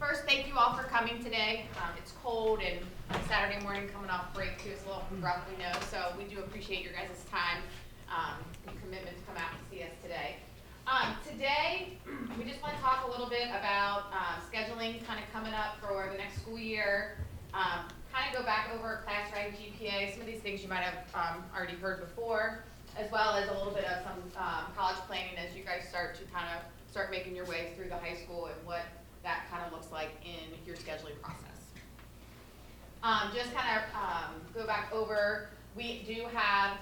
First, thank you all for coming today. It's cold and Saturday morning coming off break too. It's a little rough, we know, so we do appreciate your guys' time and commitment to come out and see us today. Today, we just want to talk a little bit about scheduling kind of coming up for the next school year. Kind of go back over class rank GPA, some of these things you might have already heard before, as well as a little bit of some college planning as you guys start to kind of start making your way through the high school and what that kind of looks like in your scheduling process. Just kind of go back over, we do have,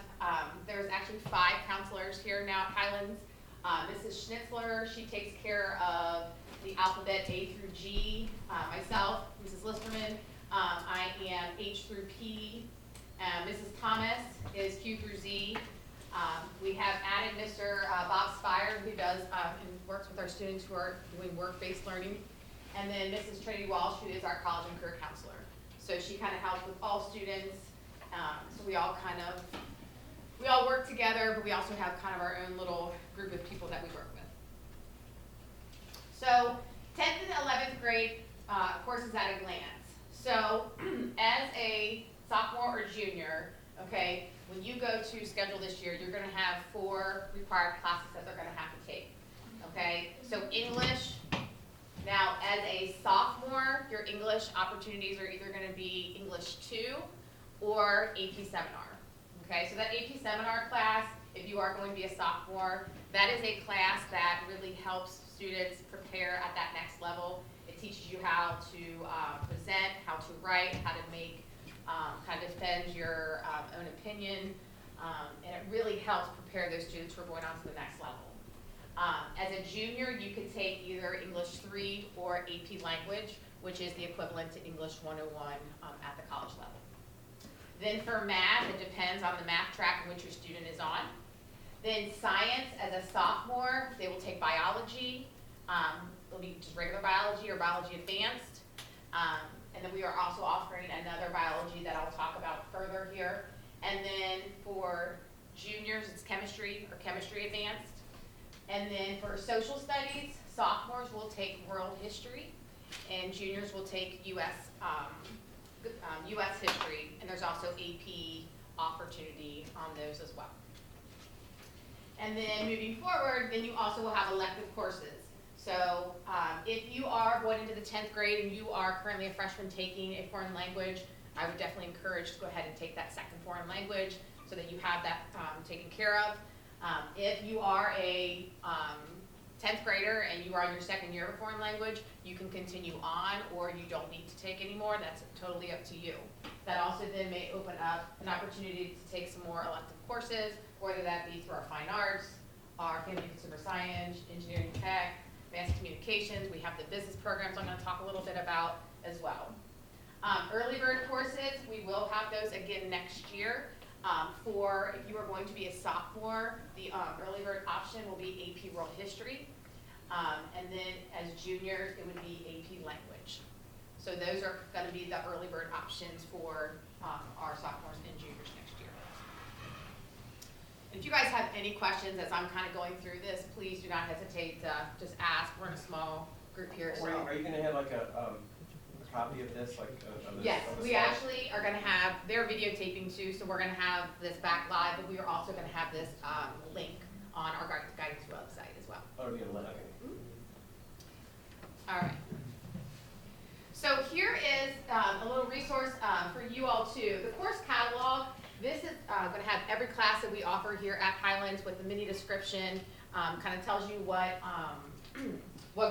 there's actually 5 counselors here now at Highlands. Mrs. Schnitzler, she takes care of the alphabet A through G. Myself, Mrs. Listerman, I am H through P. Mrs. Thomas is Q through Z. We have added Mr. Bob Spire, who does and works with our students who are doing work-based learning. And then Mrs. Trinity Walsh, who is our college and career counselor. So she kind of helps with all students. So we all work together, but we also have kind of our own little group of people that we work with. So 10th and 11th grade courses at a glance. So as a sophomore or junior, okay, when you go to schedule this year, you're going to have 4 required classes that they're going to have to take. Okay, so English. Now, as a sophomore, your English opportunities are either going to be English 2 or AP Seminar. Okay, so that AP Seminar class, if you are going to be a sophomore, that is a class that really helps students prepare at that next level. It teaches you how to present, how to write, how to make, how to defend your own opinion, and it really helps prepare those students who are going on to the next level. As a junior, you could take either English 3 or AP Language, which is the equivalent to English 101 at the college level. Then for math, it depends on the math track in which your student is on. Then science, as a sophomore, they will take biology. It'll be just regular biology or biology advanced. And then we are also offering another biology that I'll talk about further here. And then for juniors, it's chemistry or chemistry advanced. And then for social studies, sophomores will take world history, and juniors will take U.S. history, and there's also AP opportunity on those as well. And then moving forward, then you also will have elective courses. So if you are going into the 10th grade and you are currently a freshman taking a foreign language, I would definitely encourage to go ahead and take that second foreign language so that you have that taken care of. If you are a 10th grader and you are in your second year of a foreign language, you can continue on or you don't need to take anymore. That's totally up to you. That also then may open up an opportunity to take some more elective courses, whether that be through our fine arts, our family and consumer science, engineering tech, advanced communications. We have the business programs I'm going to talk a little bit about as well. Early bird courses, we will have those again next year. For if you are going to be a sophomore, the early bird option will be AP World History. And then as juniors, it would be AP Language. So those are going to be the early bird options for our sophomores and juniors next year. If you guys have any questions as I'm kind of going through this, please do not hesitate to just ask. We're in a small group here. So. Are you going to have like a copy of this, like of this, yes, of we actually are going to have, they're videotaping too, so we're going to have this back live, but we are also going to have this link on our guidance website as well. Oh, it'll be a link. All right. So here is a little resource for you all too. The course catalog, this is going to have every class that we offer here at Highlands with a mini description, kind of tells you what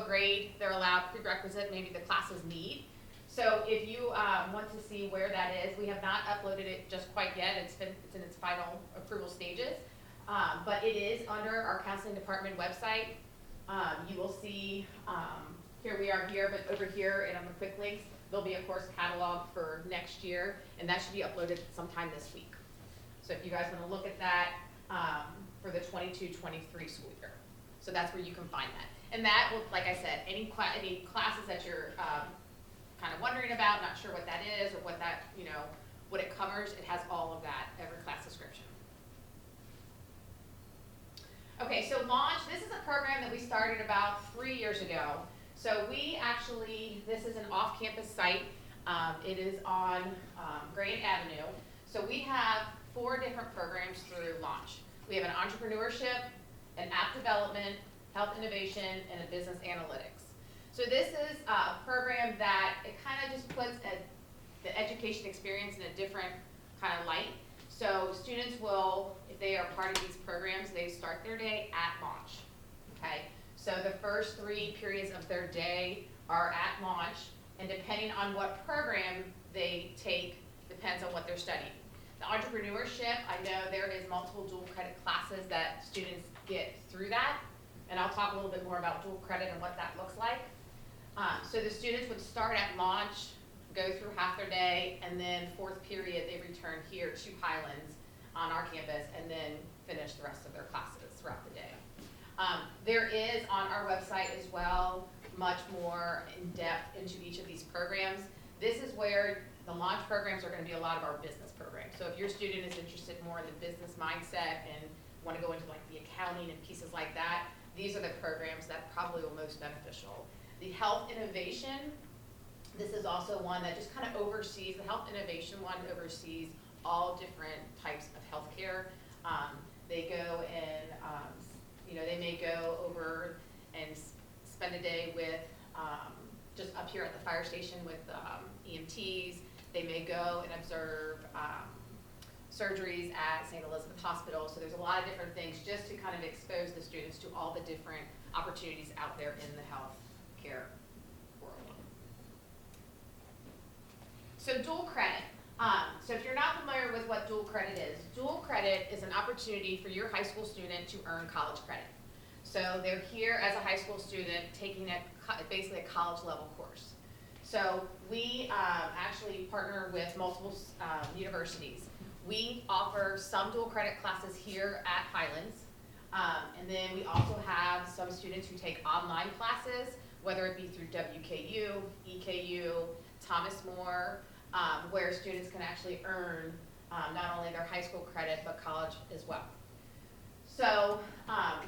grade they're allowed, prerequisite, maybe the classes need. So if you want to see where that is, we have not uploaded it just quite yet. It's in its final approval stages, but it is under our counseling department website. You will see, here we are here, but over here and on the quick links, there'll be a course catalog for next year, and that should be uploaded sometime this week. So if you guys want to look at that for the 22-23 school year. So that's where you can find that. And that will, like I said, any classes that you're kind of wondering about, not sure what that is or what that, what it covers, it has all of that, every class description. Okay, so Launch, this is a program that we started about 3 years ago. So we actually, this is an off-campus site. It is on Grand Avenue. So we have 4 different programs through Launch. We have an entrepreneurship, an app development, health innovation, and a business analytics. So this is a program that it kind of just puts the education experience in a different kind of light. So students will, if they are part of these programs, they start their day at Launch, okay? So the first 3 periods of their day are at Launch, and depending on what program they take, depends on what they're studying. The entrepreneurship, I know there is multiple dual credit classes that students get through that, and I'll talk a little bit more about dual credit and what that looks like. So the students would start at Launch, go through half their day, and then 4th period, they return here to Highlands on our campus, and then finish the rest of their classes throughout the day. There is on our website as well, much more in depth into each of these programs. This is where the Launch programs are gonna be a lot of our business programs. So if your student is interested more in the business mindset and wanna go into like the accounting and pieces like that, these are the programs that probably will most beneficial. The health innovation, this is also one that just kind of oversees, the health innovation one oversees all different types of healthcare. They go and, they may go over and spend a day with, just up here at the fire station with EMTs. They may go and observe surgeries at St. Elizabeth Hospital. So there's a lot of different things just to kind of expose the students to all the different opportunities out there in the healthcare world. So dual credit. So if you're not familiar with what dual credit is an opportunity for your high school student to earn college credit. So they're here as a high school student taking basically a college level course. So we actually partner with multiple universities. We offer some dual credit classes here at Highlands. And then we also have some students who take online classes, whether it be through WKU, EKU, Thomas More, where students can actually earn not only their high school credit, but college as well. So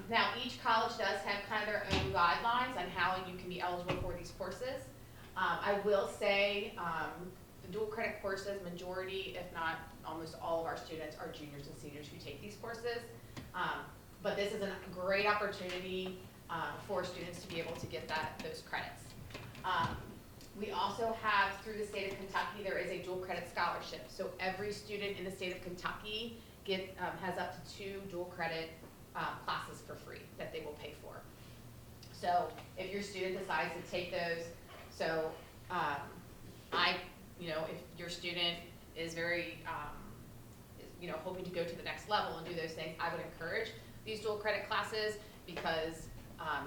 now each college does have kind of their own guidelines on how you can be eligible for these courses. I will say the dual credit courses, majority, if not almost all of our students are juniors and seniors who take these courses. But this is a great opportunity for students to be able to get those credits. We also have, through the state of Kentucky, there is a dual credit scholarship. So every student in the state of Kentucky has up to 2 dual credit classes for free that they will pay for. So if your student decides to take those, so if your student is very, hoping to go to the next level and do those things, I would encourage these dual credit classes because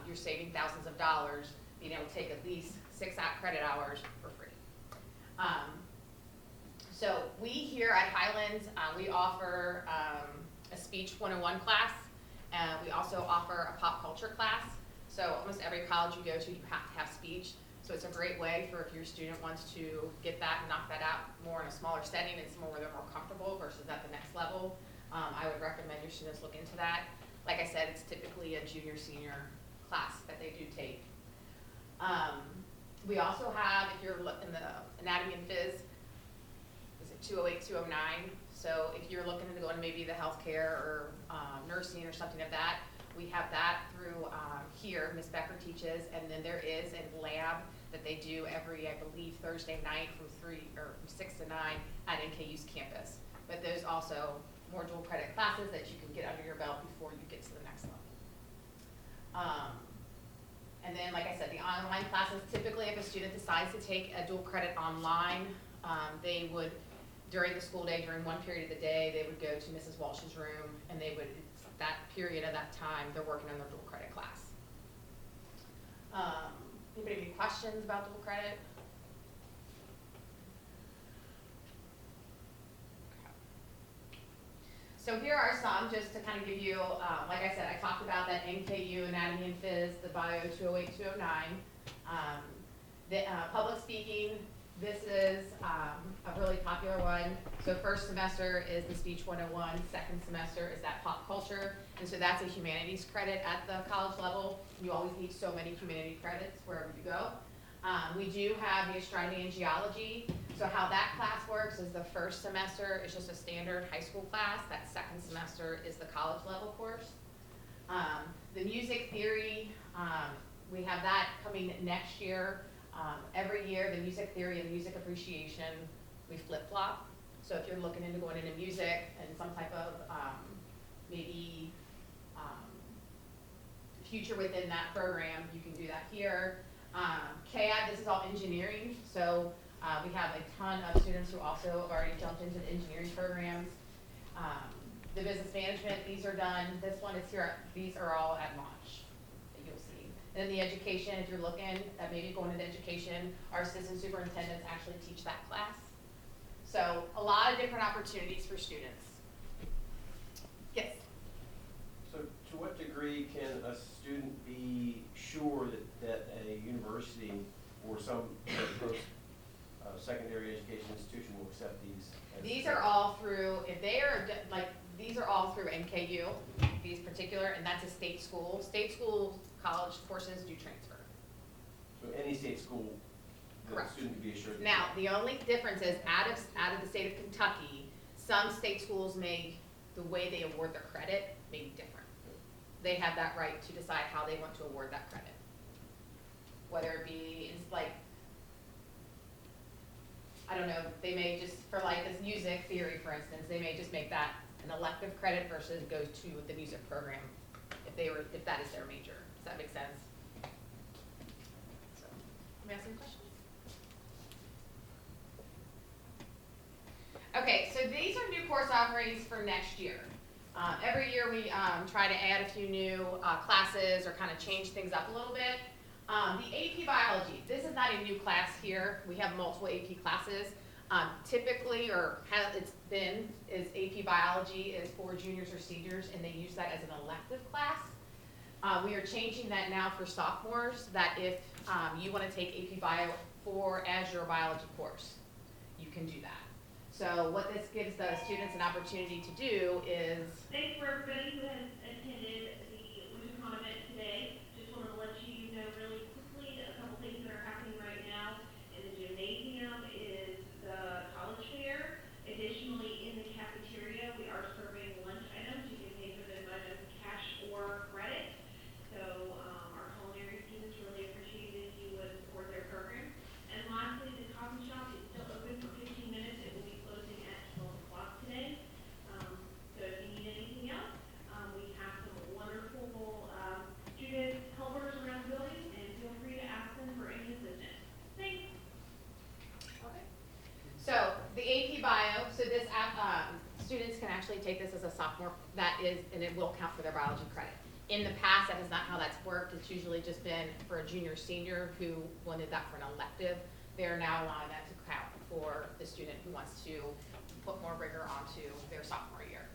you're saving thousands of dollars being able to take at least 6 credit hours for free. So we here at Highlands, we offer a speech 101 class. We also offer a pop culture class. So almost every college you go to, you have to have speech. So it's a great way for if your student wants to get that and knock that out more in a smaller setting, it's more where they're more comfortable versus at the next level. I would recommend your students look into that. Like I said, it's typically a junior, senior class that they do take. We also have, if you're in the anatomy and phys, is it 208, 209? So if you're looking to go into maybe the healthcare or nursing or something of that, we have that through here, Ms. Becker teaches, and then there is a lab that they do every, I believe, Thursday night from 6 to 9 at NKU's campus. But there's also more dual credit classes that you can get under your belt before you get to the next level. And then, like I said, the online classes, typically if a student decides to take a dual credit online, they would, during the school day, during one period of the day, they would go to Mrs. Walsh's room, and they would, that period of that time, they're working on their dual credit class. Anybody have any questions about dual credit? So here are some, just to kind of give you, like I said, I talked about that NKU, Anatomy and Phys, the Bio 208, 209. The public speaking, This is a really popular one. So first semester is the Speech 101, second semester is that pop culture. And so that's a humanities credit at the college level. You always need so many humanity credits wherever you go. We do have the astronomy and geology. So how that class works is the first semester is just a standard high school class. That second semester is the college level course. The music theory, we have that coming next year. Every year, the music theory and music appreciation, we flip-flop. So if you're looking into going into music and some type of maybe future within that program, you can do that here. CAD, this is all engineering. So we have a ton of students who also have already jumped into the engineering programs. The business management, these are done. This one is here. These are all at launch that you'll see. And then the education, if you're looking at maybe going into education, our assistant superintendents actually teach that class. So a lot of different opportunities for students. Yes? So to what degree can a student be sure that a university or some post-secondary education institution will accept these? These are all through, if they are, these are all through NKU, these particular, and that's a state school. State school college courses do transfer. So any state school, the Correct. student can be assured. Now, the only difference is out of the state of Kentucky, some state schools the way they award their credit may be different. They have that right to decide how they want to award that credit. Whether it be, it's like, I don't know, they may just, for like this music theory, for instance, they may just make that an elective credit versus go to the music program if that is their major. Does that make sense? So, let me ask some questions. Okay, so these are new course offerings for next year. Every year we try to add a few new classes or kind of change things up a little bit. The AP Biology, this is not a new class here. We have multiple AP classes. Typically, or how it's been, is AP Biology is for juniors or seniors, and they use that as an elective class. We are changing that now for sophomores, that if you want to take AP Bio as your biology course, you can do that. So what this gives the students an opportunity to do is... Thanks for everybody who has attended the WutuCon event today. Just wanted to let you know really quickly a couple things that are happening right now. In the gymnasium is the college fair. Additionally, in the cafeteria, we are serving lunch items. You can pay for those items cash or credit. So our culinary students really appreciate it if you would support their program. And lastly, the coffee shop is still open for 15 minutes. It will be closing at 12 o'clock today. So if you need anything else, we have some wonderful student helpers around the building, and feel free to ask them for any assistance. Thanks. Okay. So the AP Bio, so this students can actually take this as a sophomore, and it will count for their biology credit. In the past, that is not how that's worked. It's usually just been for a junior, senior who wanted that for an elective. They are now allowing that to count for the student who wants to put more rigor onto their sophomore year.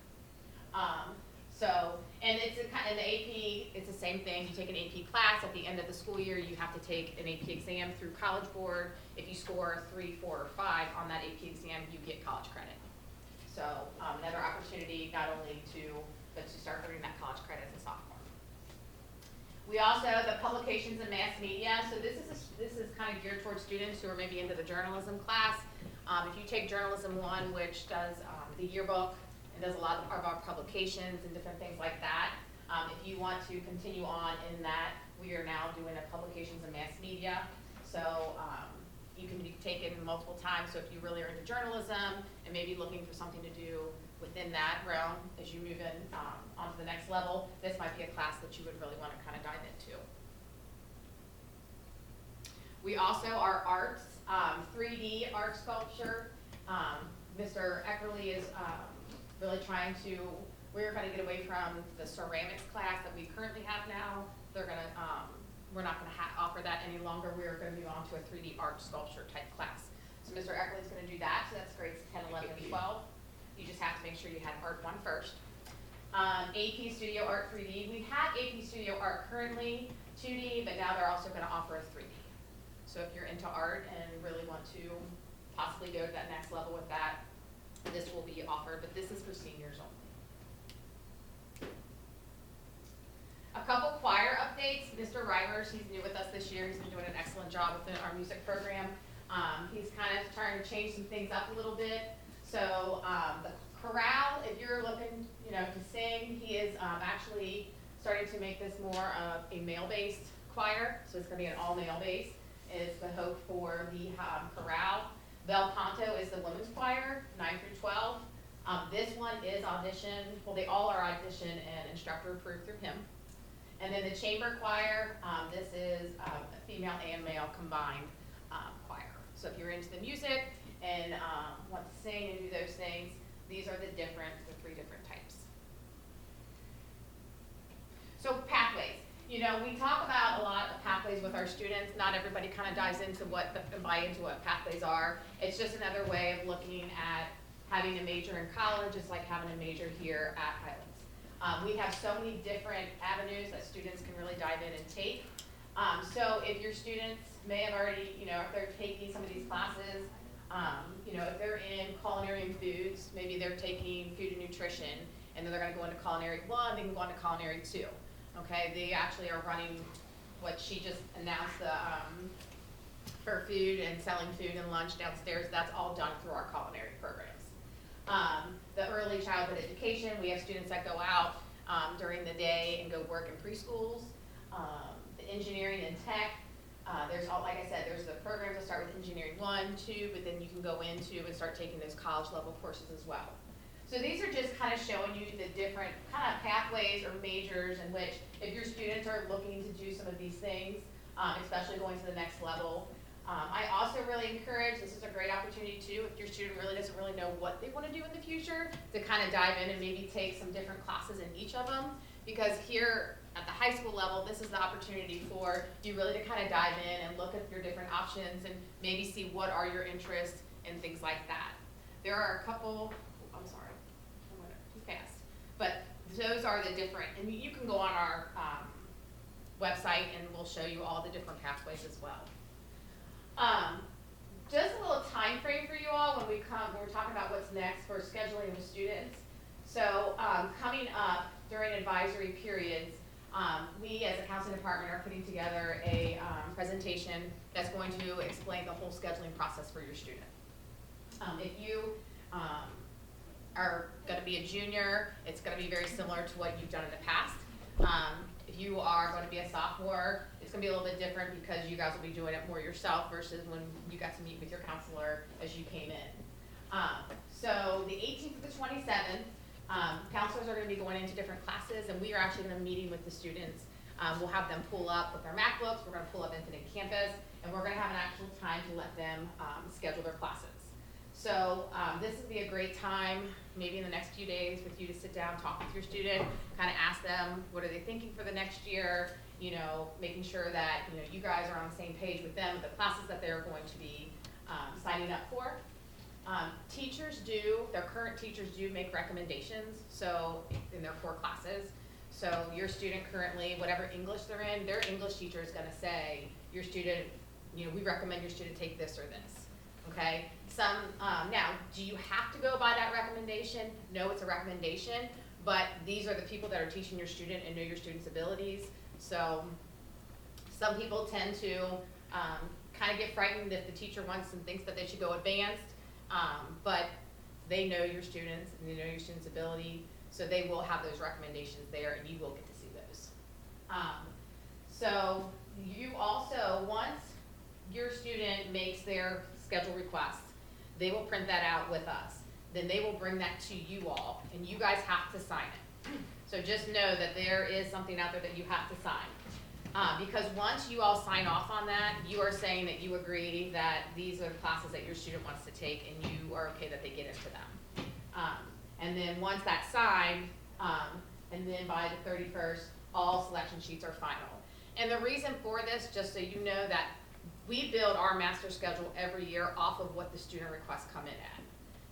And in the AP, it's the same thing. You take an AP class at the end of the school year. You have to take an AP exam through College Board. If you score 3, 4, or 5 on that AP exam, you get college credit. So another opportunity not only but to start earning that college credit as a sophomore. We also have the publications and mass media. So this is kind of geared towards students who are maybe into the journalism class. If you take Journalism 1, which does the yearbook and does a lot of our publications and different things like that, if you want to continue on in that, we are now doing a publications and mass media. So you can be taken multiple times. So if you really are into journalism and maybe looking for something to do within that realm as you move in onto the next level, this might be a class that you would really want to kind of dive into. We also are arts, 3D art sculpture. Mr. Eckerly is really trying to, we're going to get away from the ceramics class that we currently have now. They're going to, we're not going to offer that any longer. We're going to move on to a 3D art sculpture type class. So Mr. Eckerly is going to do that. So that's grades 10, 11, and 12. You just have to make sure you had Art 1 first. AP Studio Art 3D. We have AP Studio Art currently 2D, but now they're also going to offer a 3D. So if you're into art and really want to possibly go to that next level with that, this will be offered, but this is for seniors only. A couple choir updates. Mr. Reimers, he's new with us this year. He's been doing an excellent job within our music program. He's kind of trying to change some things up a little bit. So the chorale, if you're looking, to sing, he is actually starting to make this more of a male-based choir. So it's going to be an all-male base. Is the hope for the chorale. Bel Canto is the women's choir, 9 through 12. This one is audition. Well, they all are audition and instructor approved through him. And then the chamber choir, this is a female and male combined choir. So if you're into the music and want to sing and do those things, these are the 3 different types. So pathways. We talk about a lot of pathways with our students. Not everybody kind of dives into buy into what pathways are. It's just another way of looking at having a major in college. It's like having a major here at Highlands. We have so many different avenues that students can really dive in and take. So if your students may have already, if they're taking some of these classes, if they're in culinary and foods, maybe they're taking food and nutrition, and then they're going to go into culinary 1, they can go into culinary 2. Okay, they actually are running what she just announced for food and selling food and lunch downstairs. That's all done through our culinary programs. The early childhood education, we have students that go out during the day and go work in preschools. The engineering and tech, there's all, like I said, there's the programs that start with engineering 1, 2, but then you can go into and start taking those college level courses as well. So these are just kind of showing you the different kind of pathways or majors in which if your students are looking to do some of these things, especially going to the next level. I also really encourage, this is a great opportunity too, if your student really doesn't really know what they want to do in the future, to kind of dive in and maybe take some different classes in each of them. Because here at the high school level, this is the opportunity for you really to kind of dive in and look at your different options and maybe see what are your interests and things like that. There are a couple, I'm sorry, I went too fast, but those are the different, and you can go on our website and we'll show you all the different pathways as well. Just a little time frame for you all when we're talking about what's next for scheduling with students. So coming up during advisory periods, we as a counseling department are putting together a presentation that's going to explain the whole scheduling process for your student. If you are going to be a junior, it's going to be very similar to what you've done in the past. If you are going to be a sophomore, it's going to be a little bit different because you guys will be doing it more yourself versus when you got to meet with your counselor as you came in. So the 18th to the 27th, counselors are going to be going into different classes, and we are actually going to be meeting with the students. We'll have them pull up with their MacBooks, we're going to pull up Infinite Campus, and we're going to have an actual time to let them schedule their classes. So this would be a great time, maybe in the next few days, with you to sit down, talk with your student, kind of ask them what are they thinking for the next year, making sure that you guys are on the same page with them, the classes that they're going to be signing up for. Their current teachers do make recommendations, so in their core classes. So your student currently, whatever English they're in, their English teacher is going to say, your student, we recommend your student take this or this. Okay. Now, do you have to go by that recommendation? No, it's a recommendation, but these are the people that are teaching your student and know your student's abilities. So some people tend to kind of get frightened if the teacher wants and thinks that they should go advanced, but they know your students and they know your student's ability, so they will have those recommendations there and you will get to see those. So you also, once your student makes their schedule request, they will print that out with us. Then they will bring that to you all, and you guys have to sign it. So just know that there is something out there that you have to sign. Because once you all sign off on that, you are saying that you agree that these are the classes that your student wants to take, and you are okay that they get into them. And then once that's signed, and then by the 31st, all selection sheets are final. And the reason for this, just so you know, that we build our master schedule every year off of what the student requests come in at.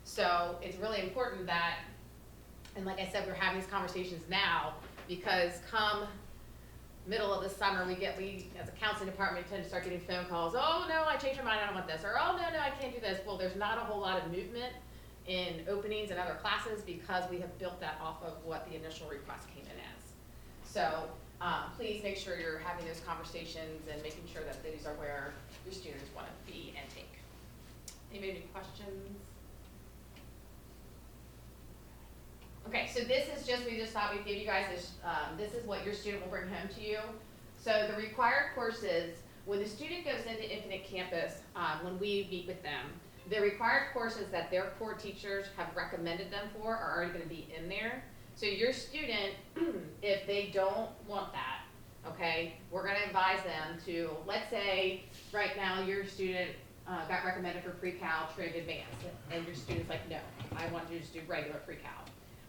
So it's really important that, and like I said, we're having these conversations now because come middle of the summer, we, as a counseling department, tend to start getting phone calls, oh, no, I changed my mind, I don't want this, or, oh, no, I can't do this. Well, there's not a whole lot of movement in openings in other classes because we have built that off of what the initial request came in as. So, please make sure you're having those conversations and making sure that these are where your students want to be and take. Anybody have any questions? Okay, so this is just, we just thought we'd give you guys this, this is what your student will bring home to you. So the required courses, when the student goes into Infinite Campus, when we meet with them, the required courses that their core teachers have recommended them for are already gonna be in there. So your student, if they don't want that, okay, we're gonna advise them to, let's say, right now your student got recommended for pre-cal, trig, advanced, and your student's like, no, I want to just do regular pre-cal.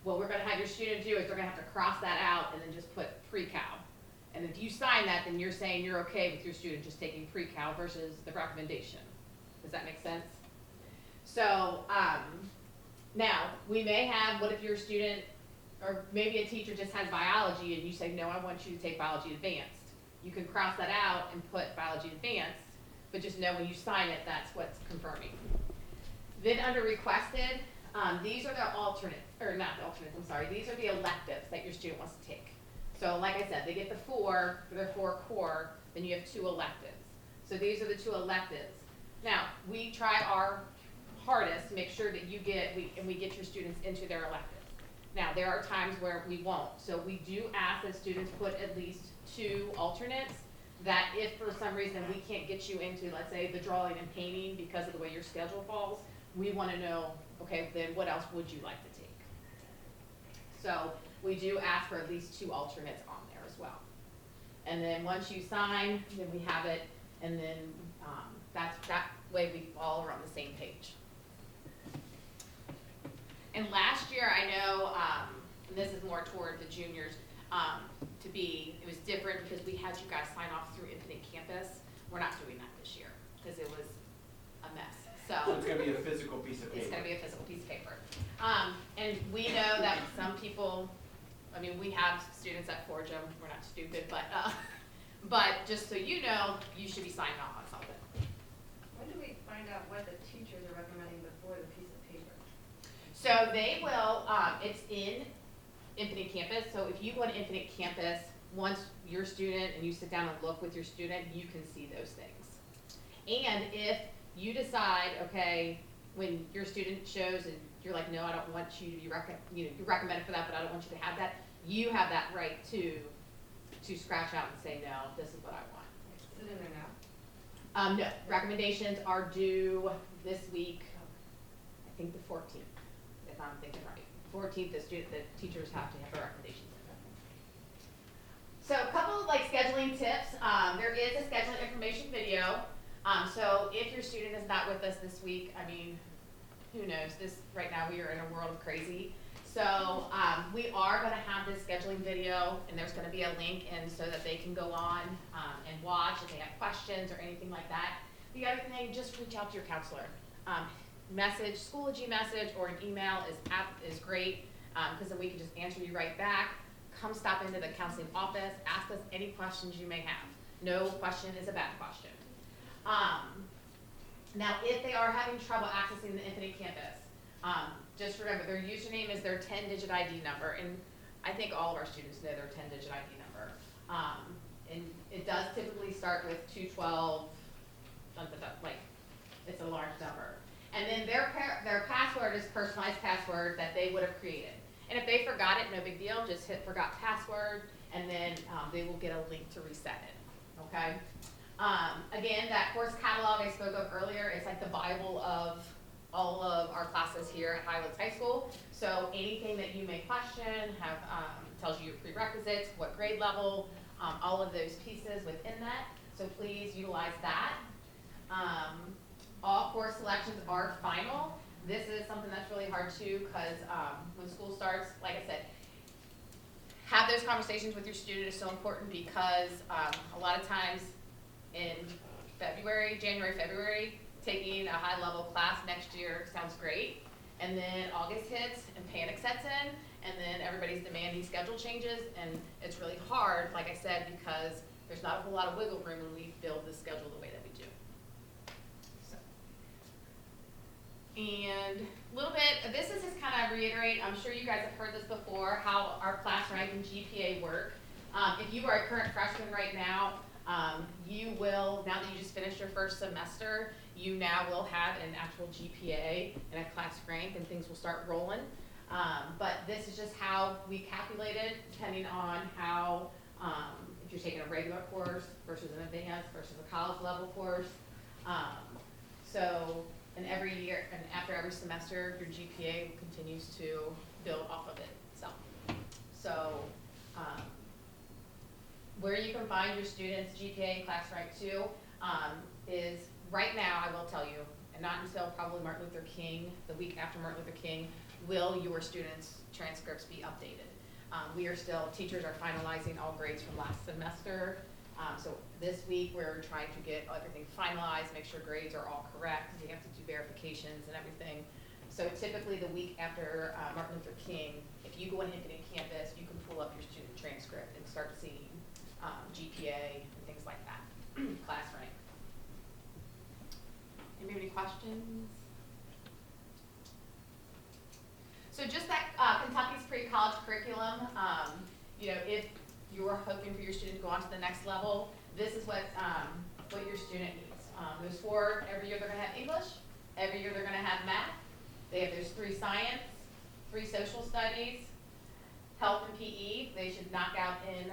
What we're gonna have your student do is they're gonna have to cross that out and then just put pre-cal. And if you sign that, then you're saying you're okay with your student just taking pre-cal versus the recommendation. Does that make sense? So, now, we may have, what if your student, or maybe a teacher just has biology and you say, no, I want you to take biology advanced. You can cross that out and put biology advanced, but just know when you sign it, that's what's confirming. Then under requested, these are the alternates, or not the alternates, I'm sorry, these are the electives that your student wants to take. So like I said, they get the 4 for their 4 core, then you have 2 electives. So these are the 2 electives. Now, we try our hardest to make sure that you get, we get your students into their electives. Now, there are times where we won't. So we do ask that students put at least 2 alternates, that if for some reason we can't get you into, let's say, the drawing and painting because of the way your schedule falls, we wanna know, okay, then what else would you like to take? So we do ask for at least 2 alternates on there as well. And then once you sign, then we have it, and then that way we all are on the same page. And last year, I know, and this is more toward the juniors, it was different because we had you guys sign off through Infinite Campus. We're not doing that this year because it was a mess. So it's gonna be a physical piece of paper. It's gonna be a physical piece of paper. And we know that some people, I mean, we have students that forge them, we're not stupid, but just so you know, you should be signing off on something. When do we find out what the teachers are recommending before the piece of paper? So they will, it's in Infinite Campus, so if you go to Infinite Campus, once your student, and you sit down and look with your student, you can see those things. And if you decide, okay, when your student shows and you're like, no, I don't want you to be you're recommended for that, but I don't want you to have that, you have that right to scratch out and say, no, this is what I want. Is it in there now? No, recommendations are due this week, I think the 14th, if I'm thinking right. 14th, the teachers have to have their recommendations in. So a couple of like scheduling tips. There is a scheduling information video. So if your student is not with us this week, I mean, who knows? Right now we are in a world of crazy. So we are going to have this scheduling video, and there's going to be a link in so that they can go on and watch if they have questions or anything like that. The other thing, just reach out to your counselor. Message, Schoology message, or an email is great because then we can just answer you right back. Come stop into the counseling office. Ask us any questions you may have. No question is a bad question. Now, if they are having trouble accessing the Infinite Campus, just remember their username is their 10-digit ID number, and I think all of our students know their 10-digit ID number. And it does typically start with 212, like it's a large number. And then their password is personalized password that they would have created. And if they forgot it, no big deal, just hit forgot password, and then they will get a link to reset it, okay? Again, that course catalog I spoke of earlier, it's like the Bible of all of our classes here at Highlands High School. So anything that you may question tells you your prerequisites, what grade level, all of those pieces within that. So please utilize that. All course selections are final. This is something that's really hard too, because when school starts, like I said, have those conversations with your student is so important because a lot of times in January, February, taking a high level class next year sounds great. And then August hits and panic sets in and then everybody's demanding schedule changes, and it's really hard, like I said, because there's not a whole lot of wiggle room when we build the schedule the way that we do. So. And a little bit, this is just kind of reiterate, I'm sure you guys have heard this before, how our class rank and GPA work. If you are a current freshman right now, you will, now that you just finished your first semester, you now will have an actual GPA and a class rank, and things will start rolling. But this is just how we calculate it, depending on how, if you're taking a regular course versus an advanced versus a college level course. And every year, and after every semester, your GPA continues to build off of itself. So, where you can find your students' GPA and class rank too, is right now, I will tell you, and not until probably Martin Luther King, the week after Martin Luther King, will your students' transcripts be updated. Teachers are finalizing all grades from last semester. So this week, we're trying to get everything finalized, make sure grades are all correct, because you have to do verifications and everything. So typically the week after Martin Luther King, if you go on Infinite Campus, you can pull up your student transcript and start seeing GPA and things like that, class rank. Anybody have any questions? So just that Kentucky's pre-college curriculum, if you are hoping for your student to go on to the next level, this is what your student needs. Every year they're going to have English, every year they're going to have math. There's 3 science, 3 social studies, health and PE. They should knock out in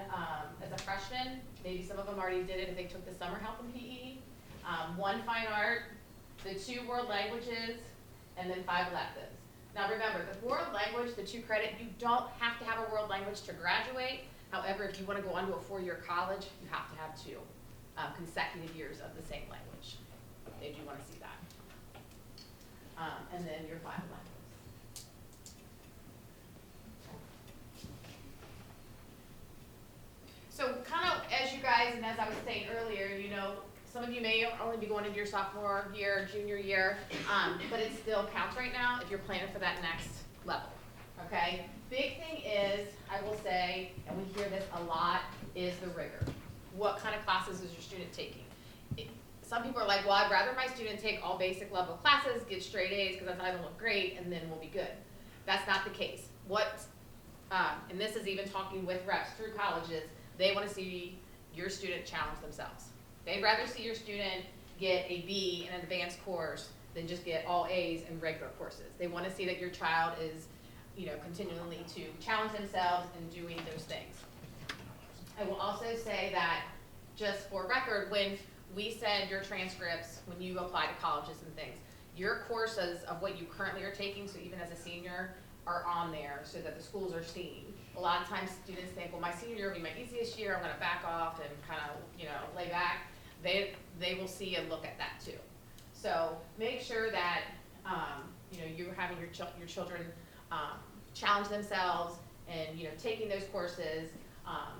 as a freshman. Maybe some of them already did it if they took the summer health and PE. 1 fine art, the 2 world languages, and then 5 electives. Now remember, the world language, the 2 credit, you don't have to have a world language to graduate. However, if you want to go on to a 4-year college, you have to have 2 consecutive years of the same language. They do want to see that. And then your 5 electives. So kind of as you guys, and as I was saying earlier, some of you may only be going into your sophomore year, junior year, but it still counts right now if you're planning for that next level, okay? Big thing is, I will say, and we hear this a lot, is the rigor. What kind of classes is your student taking? Some people are like, well, I'd rather my student take all basic level classes, get straight A's because that's how they'll look great, and then we'll be good. That's not the case. And this is even talking with reps through colleges, they want to see your student challenge themselves. They'd rather see your student get a B in an advanced course than just get all A's in regular courses. They want to see that your child is, continually to challenge themselves and doing those things. I will also say that, just for record, when we send your transcripts, when you apply to colleges and things, your courses of what you currently are taking, so even as a senior, are on there so that the schools are seeing. A lot of times students think, well, my senior year will be my easiest year, I'm going to back off and kind of, lay back. They will see and look at that too. So make sure that, you're having your children challenge themselves and, taking those courses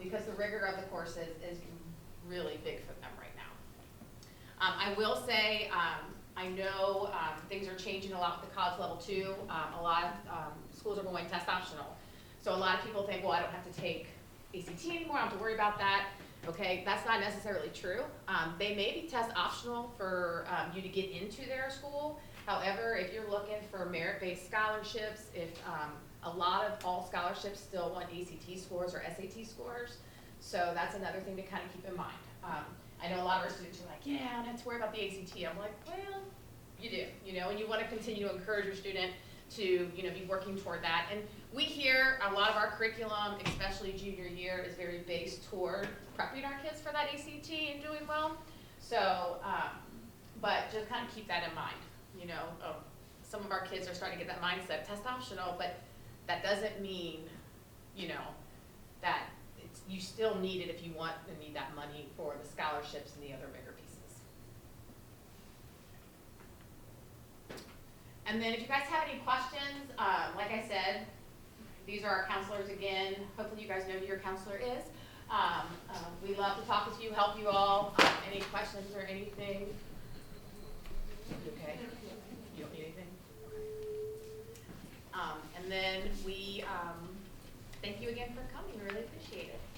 because the rigor of the courses is really big for them right now. I will say, I know things are changing a lot with the college level too. A lot of schools are going test optional. So a lot of people think, well, I don't have to take ACT anymore, I don't have to worry about that. Okay, that's not necessarily true. They may be test optional for you to get into their school. However, if you're looking for merit-based scholarships, if a lot of all scholarships still want ACT scores or SAT scores, so that's another thing to kind of keep in mind. I know a lot of our students are like, yeah, I don't have to worry about the ACT. I'm like, well, you do, and you want to continue to encourage your student to, be working toward that. And we hear a lot of our curriculum, especially junior year, is very based toward prepping our kids for that ACT and doing well. So, but just kind of keep that in mind. Some of our kids are starting to get that mindset, test optional, but that doesn't mean, that you still need it if you want and need that money for the scholarships and the other bigger pieces. And then if you guys have any questions, like I said, these are our counselors again. Hopefully you guys know who your counselor is. We love to talk with you, help you all. Any questions or anything? You okay? You don't need anything? Okay. And then we thank you again for coming, we really appreciate it.